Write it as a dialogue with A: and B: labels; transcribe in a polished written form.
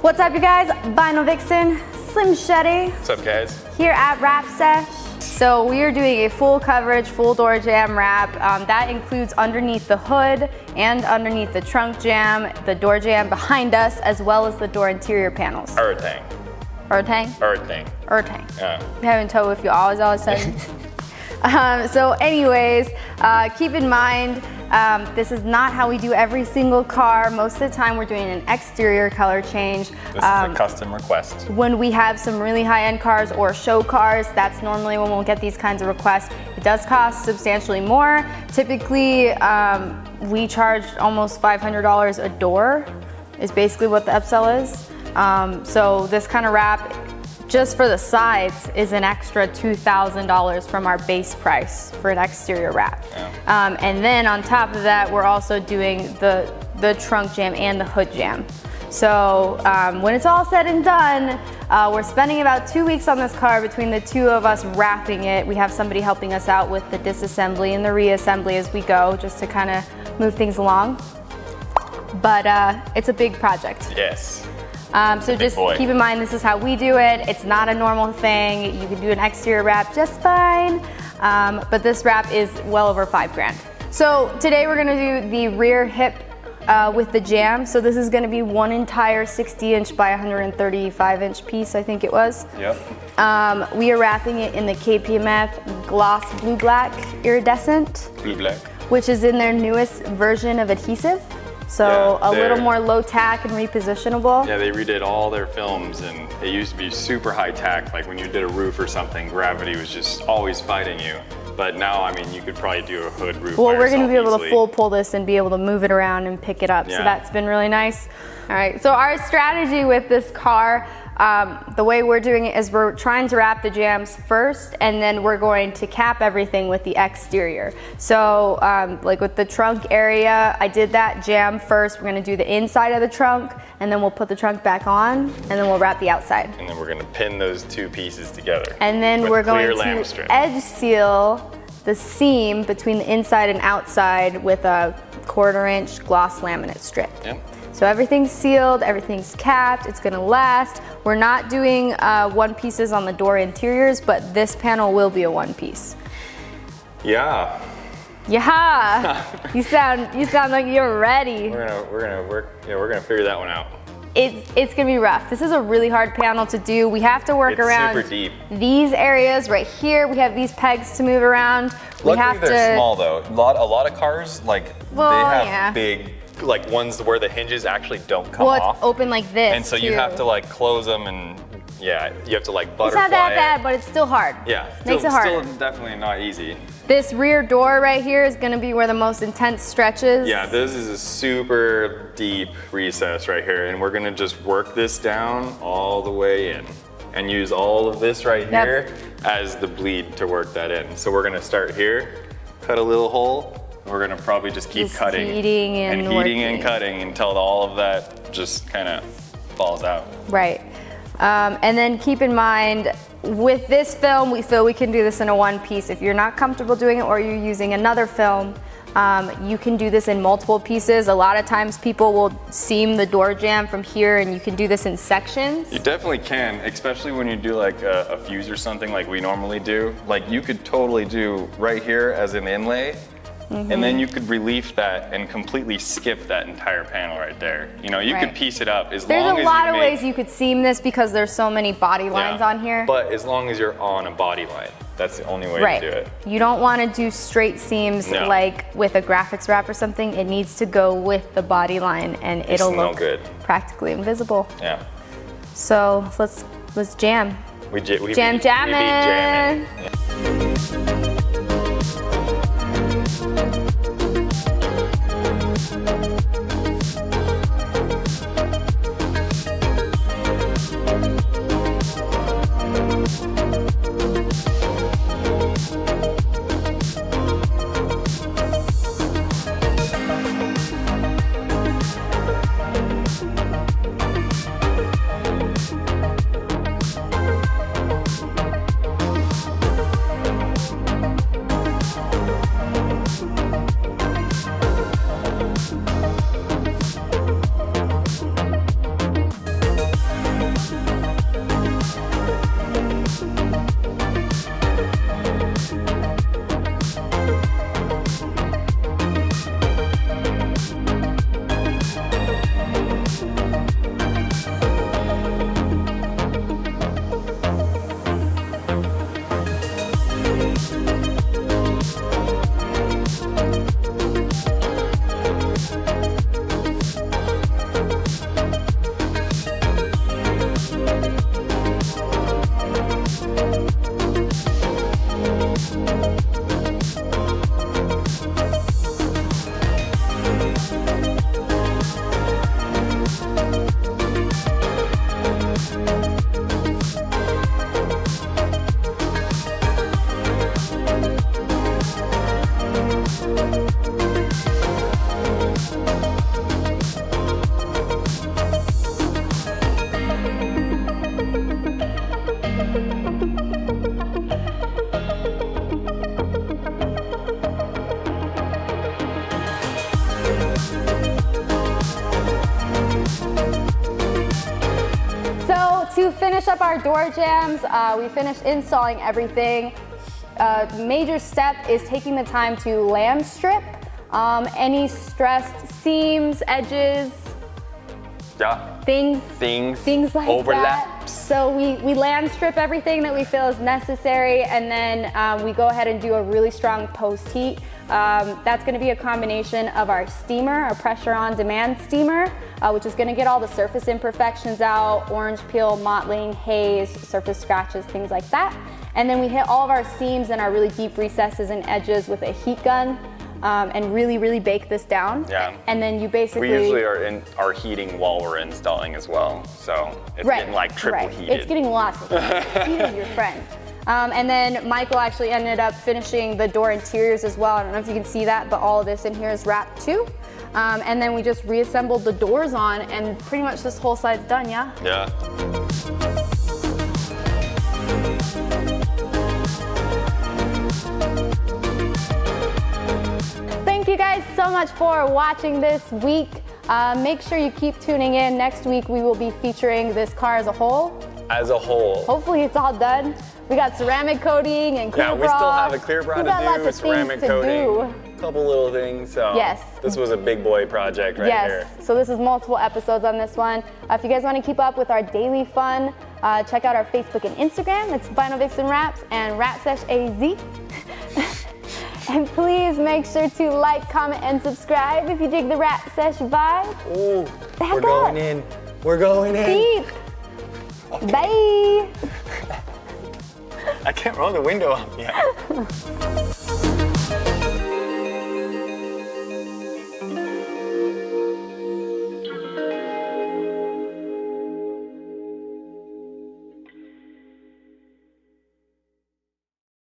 A: What's up, you guys? Vinyl Vixen, Slim Shetty.
B: What's up, guys?
A: Here at Wrap Sesh. So we are doing a full coverage, full door jam wrap. That includes underneath the hood and underneath the trunk jam, the door jam behind us, as well as the door interior panels.
B: Earthing.
A: Earthing?
B: Earthing.
A: Earthing.
B: Yeah.
A: You haven't told if you always say. So anyways, keep in mind, this is not how we do every single car. Most of the time we're doing an exterior color change.
B: This is a custom request.
A: When we have some really high-end cars or show cars, that's normally when we'll get these kinds of requests. It does cost substantially more. Typically, we charge almost $500 a door, is basically what the upsell is. So this kind of wrap, just for the sides, is an extra $2,000 from our base price for an exterior wrap. Yeah. And then on top of that, we're also doing the trunk jam and the hood jam. So when it's all said and done, we're spending about 2 weeks on this car between the two of us wrapping it. We have somebody helping us out with the disassembly and the reassembly as we go, just to kind of move things along. But it's a big project.
B: Yes.
A: So just keep in mind, this is how we do it. It's not a normal thing. You can do an exterior wrap just fine, but this wrap is well over $5 grand. So today we're gonna do the rear hip with the jam. So this is gonna be one entire 60-inch by 135-inch piece, I think it was.
B: Yep.
A: We are wrapping it in the KPMF Gloss Blue Black Iridescent.
B: Blue Black.
A: Which is in their newest version of adhesive. So yeah, a little more low tack and repositionable.
B: Yeah, they redid all their films, and it used to be super high tack. Like when you did a roof or something, gravity was just always fighting you. But now, I mean, you could probably do a hood roof.
A: Well, we're gonna be able to full pull this and be able to move it around and pick it up.
B: Yeah.
A: So that's been really nice. All right, so our strategy with this car, the way we're doing it is we're trying to wrap the jams first, and then we're going to cap everything with the exterior. So like with the trunk area, I did that jam first. We're gonna do the inside of the trunk, and then we'll put the trunk back on, and then we'll wrap the outside.
B: And then we're gonna pin those two pieces together.
A: And then we're going to edge seal the seam between the inside and outside with a 1/4-inch gloss laminate strip.
B: Yep.
A: So everything's sealed, everything's capped, it's gonna last. We're not doing one pieces on the door interiors, but this panel will be a one piece.
B: Yeah.
A: Yeah. you sound like you're ready.
B: We're gonna figure that one out.
A: It's gonna be rough. This is a really hard panel to do. We have to work around
B: super deep.
A: These areas right here. We have these pegs to move around.
B: Luckily they're small though. A lot of cars, like, they have big, like, ones where the hinges actually don't come off.
A: Well, it's open like this.
B: And so you have to like close them, and yeah, you have to like butterfly.
A: It's not that bad, but it's still hard.
B: Yeah,
A: makes it hard.
B: Still definitely not easy.
A: This rear door right here is gonna be where the most intense stretch is.
B: Yeah, this is a super deep recess right here, and we're gonna just work this down all the way in and use all of this right here as the bleed to work that in. So we're gonna start here, cut a little hole. We're gonna probably just keep cutting
A: heating and
B: cutting until all of that just kind of falls out.
A: Right. And then keep in mind, with this film, we feel we can do this in a one piece. If you're not comfortable doing it or you're using another film, you can do this in multiple pieces. A lot of times people will seam the door jamb from here, and you can do this in sections.
B: You definitely can, especially when you do like a fuse or something like we normally do. Like you could totally do right here as an inlay, and then you could relief that and completely skip that entire panel right there. You know, you could piece it up as long as
A: There's a lot of ways you could seam this because there's so many body lines on here.
B: But as long as you're on a body line, that's the only way to do it.
A: You don't want to do straight seams like with a graphics wrap or something. It needs to go with the body line, and it'll look practically invisible.
B: Yeah.
A: So let's jam.
B: We
A: jamming.
B: Yeah.
A: to finish up our door jambs, we finished installing everything. Major step is taking the time to land strip any stressed seams, edges, things like
C: overlaps.
A: that. So we land strip everything that we feel is necessary, and then we go ahead and do a really strong post heat. That's going to be a combination of our steamer, our pressure on demand steamer, which is going to get all the surface imperfections out, orange peel, mottling, haze, surface scratches, things like that. And then we hit all of our seams and our really deep recesses and edges with a heat gun. And really bake this down.
C: Yeah.
A: And then you basically...
C: We usually are heating while we're installing as well, so it's getting like triple heated.
A: It's getting lots of heat. Heat is your friend. And then Michael actually ended up finishing the door interiors as well. I don't know if you can see that, but all of this in here is wrapped too. And then we just reassembled the doors on, and pretty much this whole side's done, yeah?
C: Yeah.
A: Thank you guys so much for watching this week. Make sure you keep tuning in. Next week we will be featuring this car as a whole.
C: As a whole.
A: Hopefully it's all done. We got ceramic coating and clear
C: Yeah, we
A: bra.
C: still have a clear bra
A: We got
C: to
A: lots
C: do,
A: of
C: ceramic
A: things to
C: coating,
A: do.
C: a couple little things. So
A: Yes.
C: this was a big boy project right here.
A: Yes, so this is multiple episodes on this one. If you guys want to keep up with our daily fun, check out our Facebook and Instagram. It's Vinyl Vixen Wraps and Wrap Sesh AZ. And please make sure to like, comment, and subscribe if you dig the Wrap Sesh vibe.
C: Ooh,
A: Back
C: we're
A: up.
C: going in. We're going in.
A: Peace. Bye.
C: I can't roll the window up yet.